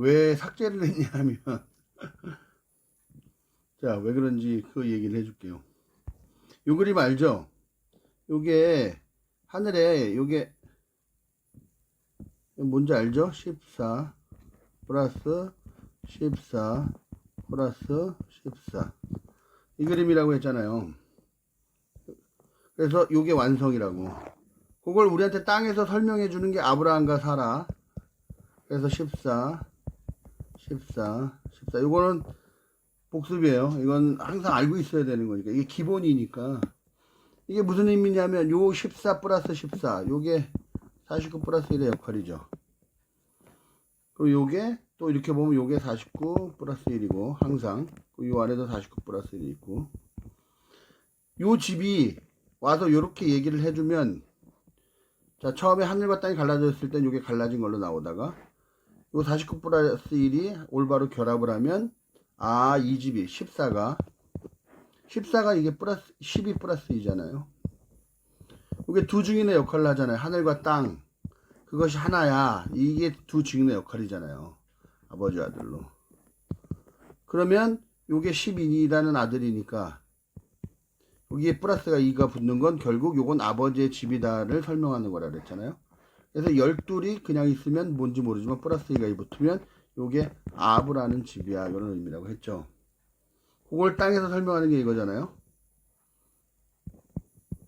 왜 삭제를 했냐면 자, 왜 그런지 그 얘기를 해줄게요. 요 그림 알죠? 요게 하늘에 요게 뭔지 알죠? 14 플러스 14 플러스 14 이 그림이라고 했잖아요. 그래서 요게 완성이라고. 그걸 우리한테 땅에서 설명해 주는 게 아브라함과 사라. 그래서 14 요거는 복습이에요. 이건 항상 알고 있어야 되는 거니까. 이게 기본이니까. 이게 무슨 의미냐면 요 14 플러스 14 요게 49 플러스 1의 역할이죠. 그리고 요게 또 이렇게 보면 요게 49 플러스 1이고 항상 요 안에도 49 플러스 1이 있고 요 집이 와서 요렇게 얘기를 해주면 자 처음에 하늘과 땅이 갈라졌을 땐 요게 갈라진 걸로 나오다가 요 49 플러스 1이 올바로 결합을 하면 아 이 집이 14가 이게 플러스 12 플러스 2잖아요. 이게 두 증인의 역할을 하잖아요. 하늘과 땅 그것이 하나야. 이게 두 증인의 역할이잖아요. 아버지 아들로. 그러면 요게 12라는 아들이니까 여기에 플러스가 2가 붙는 건 결국 요건 아버지의 집이다를 설명하는 거라 그랬잖아요. 그래서 12이 그냥 있으면 뭔지 모르지만 플러스 2가 붙으면 요게 아브라는 집이야. 이런 의미라고 했죠. 그걸 땅에서 설명하는 게 이거잖아요.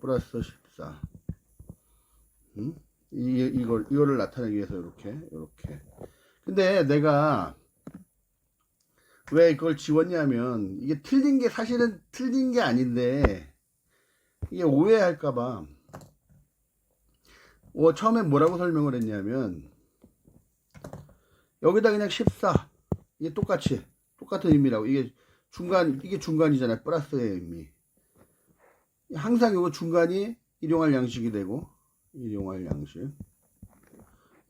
플러스 14. 이거를 나타내기 위해서 이렇게. 근데 내가 왜 그걸 지웠냐면 이게 틀린 게 사실은 틀린 게 아닌데 이게 오해할까봐 처음에 뭐라고 설명을 했냐면 여기다 그냥 14 이게 똑같은 의미라고. 이게 중간이잖아요. 플러스의 의미. 항상 이거 중간이 일용할 양식이 되고 일용할 양식.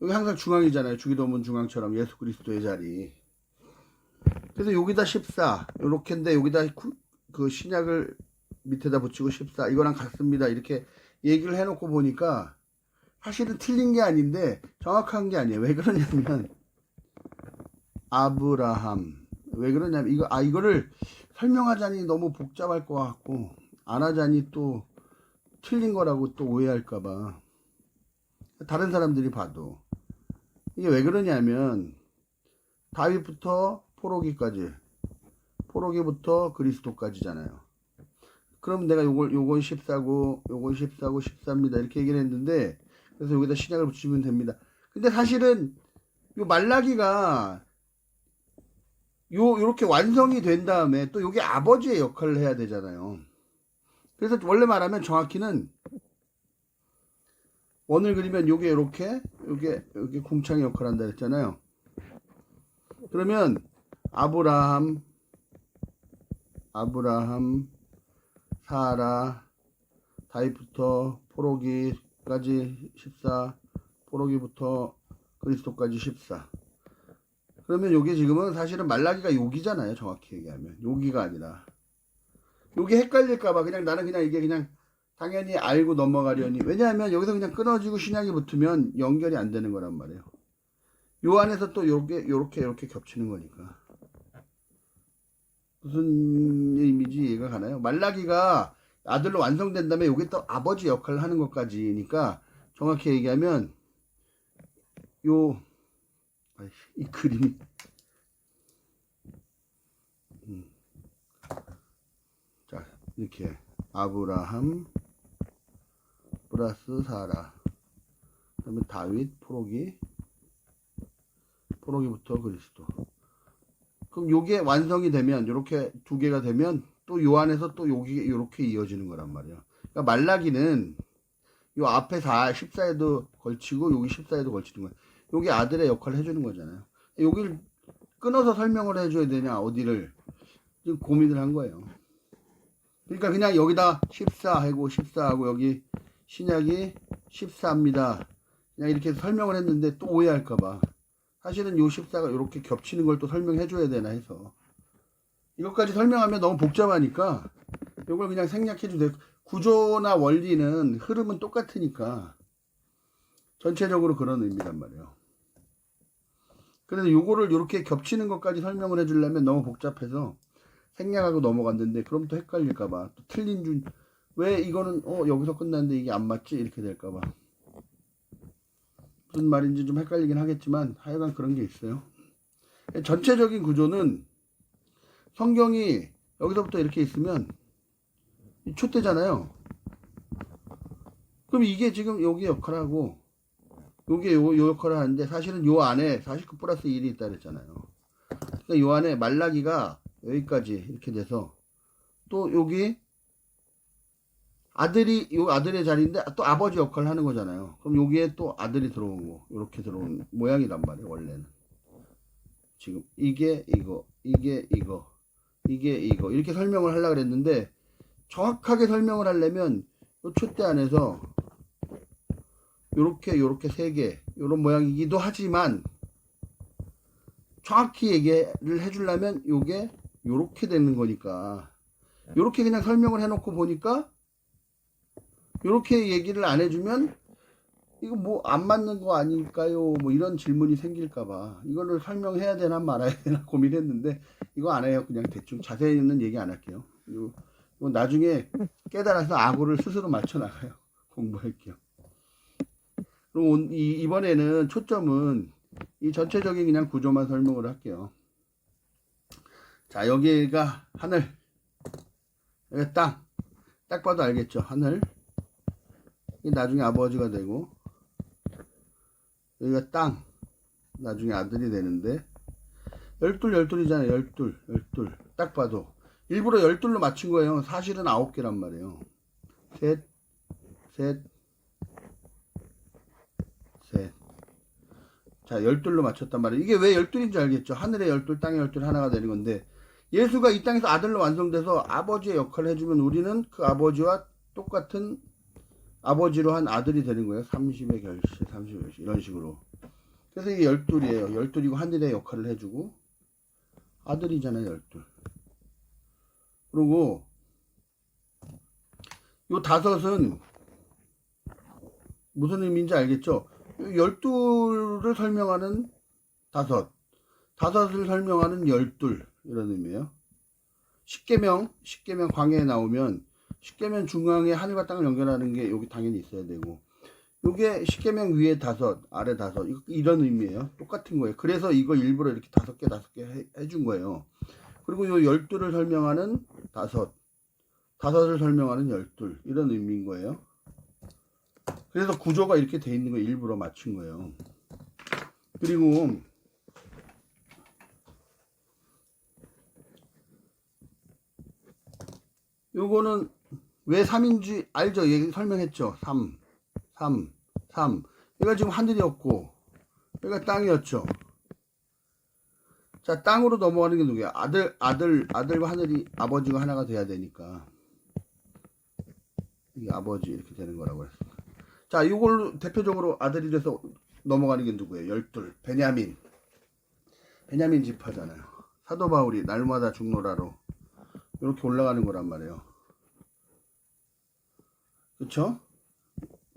여기 항상 중앙이잖아요. 주기도문 중앙처럼 예수 그리스도의 자리. 그래서 여기다 14 요렇게인데 여기다 그 신약을 밑에다 붙이고 14 이거랑 같습니다. 이렇게 얘기를 해놓고 보니까 사실은 틀린 게 아닌데 정확한 게 아니에요. 왜 그러냐면 아브라함 왜 그러냐면 이거를 설명하자니 너무 복잡할 것 같고 안 하자니 또 틀린 거라고 또 오해할까봐 다른 사람들이 봐도 이게 왜 그러냐면 다윗부터 포로기부터 그리스도까지잖아요. 그럼 내가 요건 14고 요건 14고 14입니다 이렇게 얘기를 했는데 그래서 여기다 신약을 붙이면 됩니다. 근데 사실은 요 말라기가 요렇게 완성이 된 다음에 또 요게 아버지의 역할을 해야 되잖아요. 그래서 원래 말하면 정확히는 원을 그리면 요게 요렇게 요게 궁창의 역할을 한다 그랬잖아요. 그러면 아브라함 사라 다윗부터 포로기까지 14 포로기부터 그리스도까지 14 그러면 요게 지금은 사실은 말라기가 여기잖아요. 정확히 얘기하면 여기가 아니라 요게 헷갈릴까봐 그냥 나는 그냥 이게 그냥 당연히 알고 넘어가려니. 왜냐하면 여기서 그냥 끊어지고 신약이 붙으면 연결이 안 되는 거란 말이에요. 요 안에서 또 요렇게 겹치는 거니까. 무슨 의미인지 이해가 가나요? 말라기가 아들로 완성된 다음에 요게 또 아버지 역할을 하는 것까지니까 정확히 얘기하면 이 그림이 자 이렇게 아브라함 플러스 사라 그다음에 다윗 포로기부터 그리스도. 그럼 요게 완성이 되면 요렇게 두 개가 되면 또 요 안에서 또 요게 요렇게 이어지는 거란 말이에요. 그러니까 말라기는 요 앞에 14에도 걸치고 여기 14에도 걸치는 거예요. 요게 아들의 역할을 해주는 거잖아요. 여기를 끊어서 설명을 해줘야 되냐 어디를 지금 고민을 한 거예요. 그러니까 그냥 여기다 14하고 여기 신약이 14입니다. 그냥 이렇게 설명을 했는데 또 오해할까봐 사실은 요 14가 이렇게 겹치는 걸 또 설명해 줘야 되나 해서 이것까지 설명하면 너무 복잡하니까 이걸 그냥 생략해 주세요. 구조나 원리는 흐름은 똑같으니까 전체적으로 그런 의미란 말이에요. 그래서 요거를 이렇게 겹치는 것까지 설명을 해주려면 너무 복잡해서 생략하고 넘어갔는데 그럼 또 헷갈릴까봐 또 틀린 줄 왜 이거는 여기서 끝났는데 이게 안 맞지 이렇게 될까봐 무슨 말인지 좀 헷갈리긴 하겠지만 하여간 그런 게 있어요. 전체적인 구조는 성경이 여기서부터 이렇게 있으면 촛대잖아요. 그럼 이게 지금 여기 역할하고 요게 요 역할을 하는데 사실은 요 안에 49 플러스 1이 있다 그랬잖아요. 그러니까 요 안에 말라기가 여기까지 이렇게 돼서 또 여기 아들이 요 아들의 자리인데 또 아버지 역할을 하는 거잖아요. 그럼 여기에 또 아들이 들어오고 이렇게 들어온 모양이란 말이에요. 원래는 지금 이게 이거 이게 이거 이게 이거 이렇게 설명을 하려고 그랬는데 정확하게 설명을 하려면 요 촛대 안에서 요렇게 세 개 요런 모양이기도 하지만 정확히 얘기를 해주려면 요게 요렇게 되는 거니까 요렇게 그냥 설명을 해놓고 보니까 요렇게 얘기를 안 해주면 이거 뭐 안 맞는 거 아닐까요? 뭐 이런 질문이 생길까봐 이거를 설명해야 되나 말아야 되나 고민했는데 이거 안 해요. 그냥 대충 자세히는 얘기 안 할게요. 이거 나중에 깨달아서 악어를 스스로 맞춰 나가요. 공부할게요. 그럼 이번에는 초점은 이 전체적인 그냥 구조만 설명을 할게요. 자, 여기가 하늘, 여기 땅, 딱 봐도 알겠죠? 하늘. 나중에 아버지가 되고, 여기가 땅, 나중에 아들이 되는데, 열둘이잖아요. 열둘. 딱 봐도. 일부러 열둘로 맞춘 거예요. 사실은 9개란 말이에요. 셋. 자, 열둘로 맞췄단 말이에요. 이게 왜 열둘인지 알겠죠? 하늘의 열둘, 땅의 열둘 하나가 되는 건데, 예수가 이 땅에서 아들로 완성돼서 아버지의 역할을 해주면 우리는 그 아버지와 똑같은 아버지로 한 아들이 되는 거예요. 30의 결실, 30의 결실. 이런 식으로. 그래서 이게 열둘이에요. 열둘이고 하늘의 역할을 해주고, 아들이잖아요, 열둘. 그리고, 요 다섯은 무슨 의미인지 알겠죠? 열둘을 설명하는 다섯, 다섯을 설명하는 열둘 이런 의미예요. 십계명 광해에 나오면 십계명 중앙에 하늘과 땅을 연결하는 게 여기 당연히 있어야 되고 요게 십계명 위에 다섯, 아래 다섯 이런 의미예요. 똑같은 거예요. 그래서 이거 일부러 이렇게 다섯 개 해준 거예요. 그리고 요 열둘을 설명하는 다섯을 설명하는 열둘 이런 의미인 거예요. 그래서 구조가 이렇게 돼 있는 거 일부러 맞춘 거예요. 그리고 요거는 왜 3인지 알죠? 얘기 설명했죠? 3. 얘가 지금 하늘이었고 얘가 땅이었죠. 자, 땅으로 넘어가는 게 누구야? 아들과 하늘이 아버지가 하나가 돼야 되니까 이게 아버지 이렇게 되는 거라고 했어. 자, 이걸로 대표적으로 아들이 돼서 넘어가는 게 누구예요? 열둘. 베냐민 지파잖아요. 사도 바울이 날마다 죽노라로 이렇게 올라가는 거란 말이에요. 그쵸?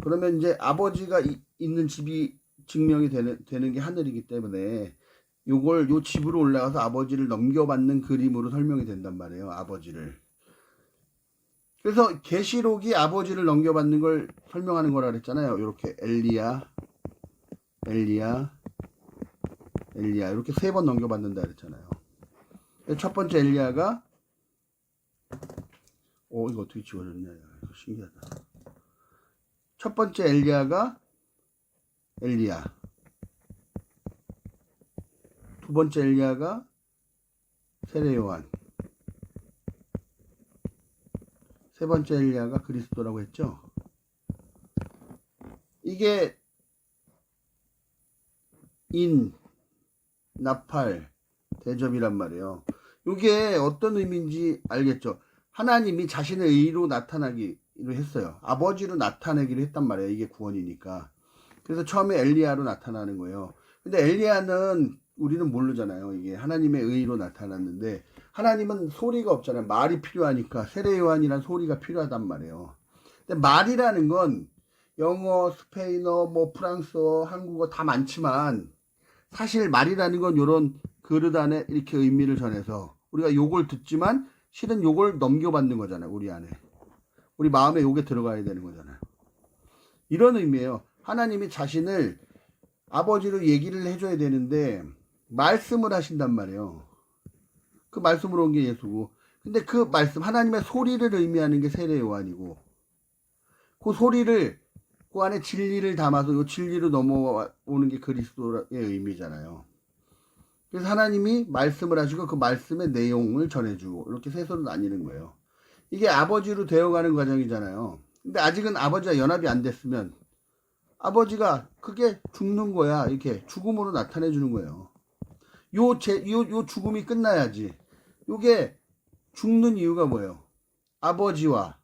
그러면 이제 아버지가 있는 집이 증명이 되는 게 하늘이기 때문에 요 집으로 올라가서 아버지를 넘겨받는 그림으로 설명이 된단 말이에요. 아버지를. 그래서 계시록이 아버지를 넘겨받는 걸 설명하는 거라 그랬잖아요. 이렇게 엘리야 이렇게 3번 넘겨받는다 그랬잖아요. 첫 번째 엘리야가 이거 어떻게 지워졌냐. 이거 신기하다. 첫 번째 엘리야가 엘리야. 두 번째 엘리야가 세례요한. 세 번째 엘리야가 그리스도라고 했죠. 이게 나팔, 대접이란 말이에요. 이게 어떤 의미인지 알겠죠? 하나님이 자신의 의로 나타나기로 했어요. 아버지로 나타내기로 했단 말이에요. 이게 구원이니까. 그래서 처음에 엘리야로 나타나는 거예요. 근데 엘리야는 우리는 모르잖아요. 이게 하나님의 의로 나타났는데 하나님은 소리가 없잖아요. 말이 필요하니까 세례요한이란 소리가 필요하단 말이에요. 근데 말이라는 건 영어, 스페인어, 뭐 프랑스어, 한국어 다 많지만 사실 말이라는 건 요런 그릇 안에 이렇게 의미를 전해서 우리가 요걸 듣지만 실은 요걸 넘겨받는 거잖아요. 우리 안에. 우리 마음에 요게 들어가야 되는 거잖아요. 이런 의미예요. 하나님이 자신을 아버지로 얘기를 해줘야 되는데 말씀을 하신단 말이에요. 그 말씀으로 온 게 예수고, 근데 그 말씀 하나님의 소리를 의미하는 게 세례 요한이고, 그 소리를 그 안에 진리를 담아서 요 진리로 넘어오는 게 그리스도의 의미잖아요. 그래서 하나님이 말씀을 하시고 그 말씀의 내용을 전해주고 이렇게 세서로 나뉘는 거예요. 이게 아버지로 되어가는 과정이잖아요. 근데 아직은 아버지와 연합이 안 됐으면 아버지가 그게 죽는 거야. 이렇게 죽음으로 나타내 주는 거예요. 요 죽음이 끝나야지. 요게 죽는 이유가 뭐예요? 아버지와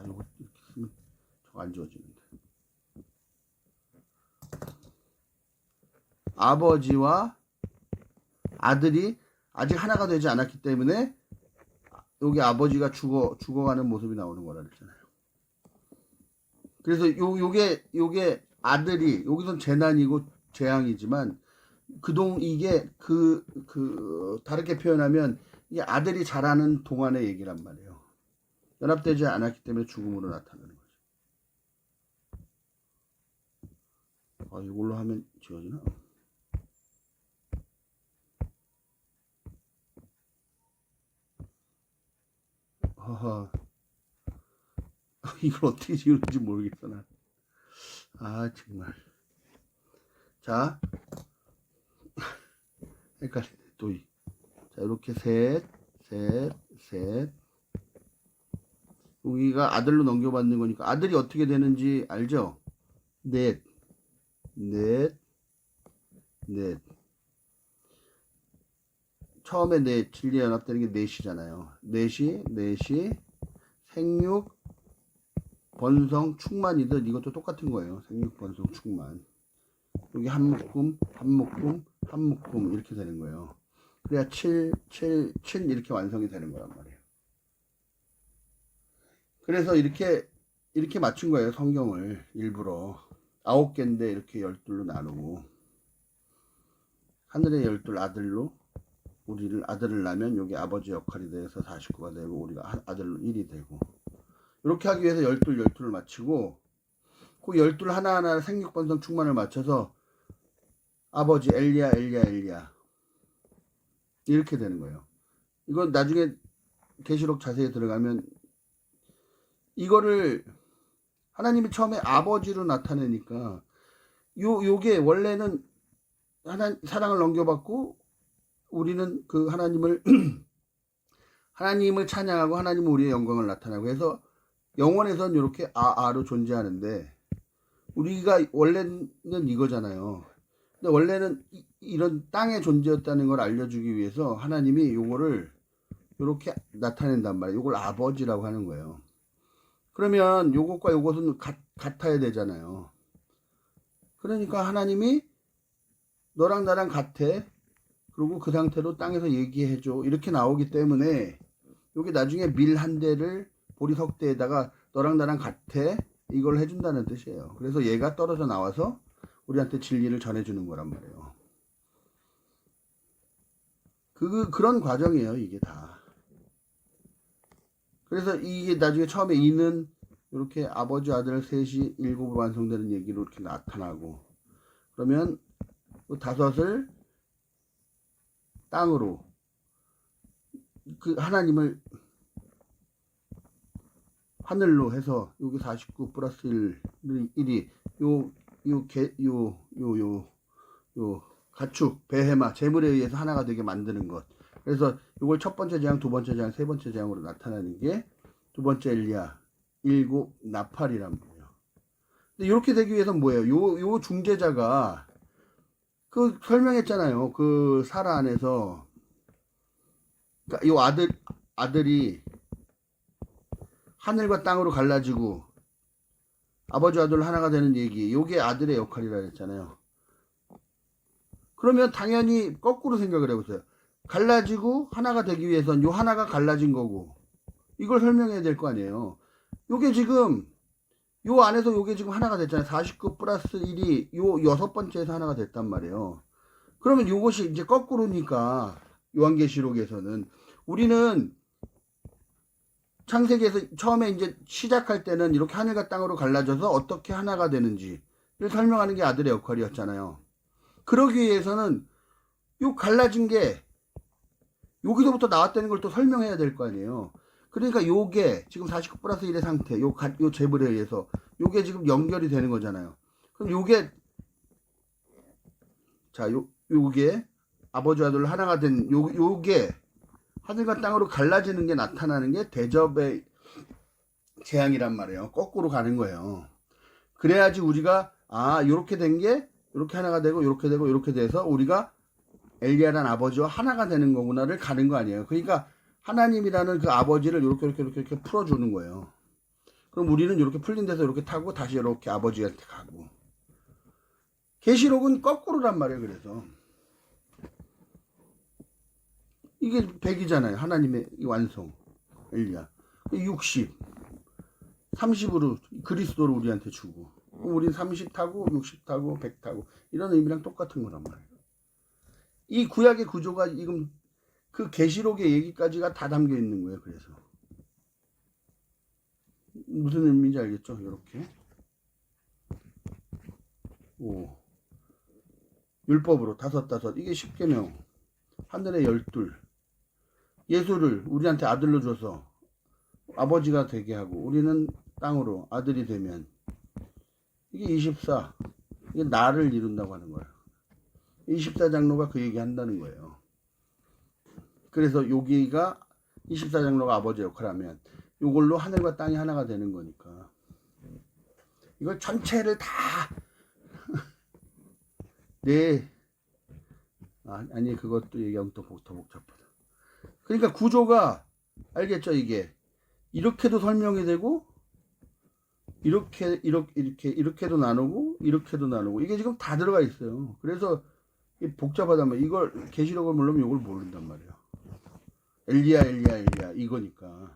이거 이렇게 쓰면 저거 안 지워지는데. 아버지와 아들이 아직 하나가 되지 않았기 때문에 여기 아버지가 죽어가는 모습이 나오는 거라 그랬잖아요. 그래서 요게 아들이 여기선 재난이고 재앙이지만 이게 다르게 표현하면 이게 아들이 자라는 동안의 얘기란 말이에요. 연합되지 않았기 때문에 죽음으로 나타나는 거죠. 이걸로 하면 지워지나? 허허. 이걸 어떻게 지우는지 모르겠어, 난. 정말. 자, 헷갈리네, 또. 자, 이렇게 셋. 여기가 아들로 넘겨받는 거니까 아들이 어떻게 되는지 알죠? 넷. 처음에 진리에 연합되는 게 넷이잖아요. 넷이 생육, 번성, 충만이든 이것도 똑같은 거예요. 생육, 번성, 충만. 여기 한 묶음 이렇게 되는 거예요. 그래야 7 이렇게 완성이 되는 거란 말이에요. 그래서 이렇게 맞춘 거예요. 성경을 일부러 9개인데 이렇게 12로 나누고, 하늘의 12 아들로 우리를 아들을 낳으면 여기 아버지 역할이 돼서 49가 되고 우리가 아들로 1이 되고, 이렇게 하기 위해서 12를 맞추고 그 12 하나하나 생육번성 충만을 맞춰서 아버지 엘리야 이렇게 되는 거예요. 이건 나중에 계시록 자세히 들어가면 이거를 하나님이 처음에 아버지로 나타내니까 요게 원래는 사랑을 넘겨받고 우리는 그 하나님을 찬양하고 하나님은 우리의 영광을 나타나고 해서 영원에선 이렇게 아로 존재하는데, 우리가 원래는 이거잖아요. 근데 원래는 이런 땅의 존재였다는 걸 알려주기 위해서 하나님이 요거를 이렇게 나타낸단 말이에요. 요걸 아버지라고 하는 거예요. 그러면 요것과 요것은 같아야 되잖아요. 그러니까 하나님이 너랑 나랑 같아. 그리고 그 상태로 땅에서 얘기해줘. 이렇게 나오기 때문에 요게 나중에 밀 한 대를 보리석대에다가 너랑 나랑 같아. 이걸 해준다는 뜻이에요. 그래서 얘가 떨어져 나와서 우리한테 진리를 전해주는 거란 말이에요. 그런 과정이에요, 이게 다. 그래서 이게 나중에 처음에 이는 이렇게 아버지 아들 셋이 7으로 완성되는 얘기로 이렇게 나타나고, 그러면 그 5을 땅으로 그 하나님을 하늘로 해서 여기 49 플러스 1이 요 가축 베헤마 재물에 의해서 하나가 되게 만드는 것. 그래서 이걸 첫 번째 재앙, 두 번째 재앙, 세 번째 재앙으로 나타나는 게 두 번째 엘리야 7 나팔이란 말이에요. 근데 이렇게 되기 위해서는 뭐예요? 요 중재자가 설명했잖아요. 그 사라 안에서 그러니까 요 아들이 하늘과 땅으로 갈라지고 아버지 아들 하나가 되는 얘기, 요게 아들의 역할이라 했잖아요. 그러면 당연히 거꾸로 생각을 해보세요. 갈라지고 하나가 되기 위해선 요 하나가 갈라진 거고, 이걸 설명해야 될 거 아니에요. 요게 지금 요 안에서 요게 지금 하나가 됐잖아요. 49 플러스 1이 요 여섯 번째에서 하나가 됐단 말이에요. 그러면 요것이 이제 거꾸로니까 요한계시록에서는 우리는 창세기에서 처음에 이제 시작할 때는 이렇게 하늘과 땅으로 갈라져서 어떻게 하나가 되는지를 설명하는 게 아들의 역할이었잖아요. 그러기 위해서는 요 갈라진 게 여기서부터 나왔다는 걸 또 설명해야 될 거 아니에요. 그러니까 요게 지금 49 플러스 1의 상태, 요 제불에 의해서 요게 지금 연결이 되는 거잖아요. 그럼 요게, 자, 요게 아버지와 아들 하나가 된 요게 하늘과 땅으로 갈라지는 게 나타나는 게 대접의 재앙이란 말이에요. 거꾸로 가는 거예요. 그래야지 우리가 요렇게 된 게 요렇게 하나가 되고 요렇게 되고 요렇게 돼서 우리가 엘리야란 아버지와 하나가 되는 거구나를 가는 거 아니에요. 그러니까 하나님이라는 그 아버지를 이렇게 풀어주는 거예요. 그럼 우리는 이렇게 풀린 데서 이렇게 타고 다시 이렇게 아버지한테 가고. 계시록은 거꾸로란 말이에요. 그래서 이게 100이잖아요. 하나님의 완성 엘리야. 60 30으로 그리스도를 우리한테 주고 우린 30 타고 60 타고 100 타고 이런 의미랑 똑같은 거란 말이에요. 이 구약의 구조가 지금 그 계시록의 얘기까지가 다 담겨 있는 거예요. 그래서 무슨 의미인지 알겠죠? 이렇게 율법으로 다섯 이게 10계명 하늘의 12 예수를 우리한테 아들로 줘서 아버지가 되게 하고 우리는 땅으로 아들이 되면 이게 24 이게 나를 이룬다고 하는 거예요. 24장로가 그 얘기 한다는 거예요. 그래서 여기가 24장로가 아버지 역할을 하면 이걸로 하늘과 땅이 하나가 되는 거니까 이걸 전체를 다 네. 아니 그것도 얘기하면 더 복잡하다. 그러니까 구조가 알겠죠? 이게 이렇게도 설명이 되고 이렇게도 나누고 이렇게도 나누고 이게 지금 다 들어가 있어요. 그래서 복잡하단 말이에요. 이걸 계시록을 모르면 이걸 모른단 말이에요. 엘리야 이거니까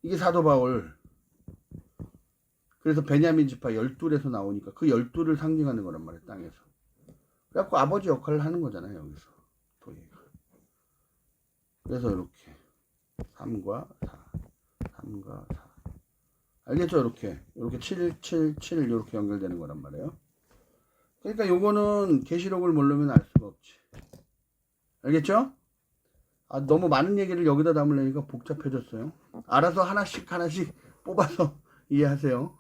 이게 사도 바울. 그래서 베냐민 지파 12에서 나오니까 그 12를 상징하는 거란 말이에요. 땅에서. 그래갖고 아버지 역할을 하는 거잖아요. 여기서 도예가. 그래서 이렇게 3과 4 알겠죠? 이렇게 7 이렇게 연결되는 거란 말이에요. 그러니까 요거는 계시록을 모르면 알 수가 없지. 알겠죠? 너무 많은 얘기를 여기다 담으려니까 복잡해졌어요. 알아서 하나씩 뽑아서 이해하세요.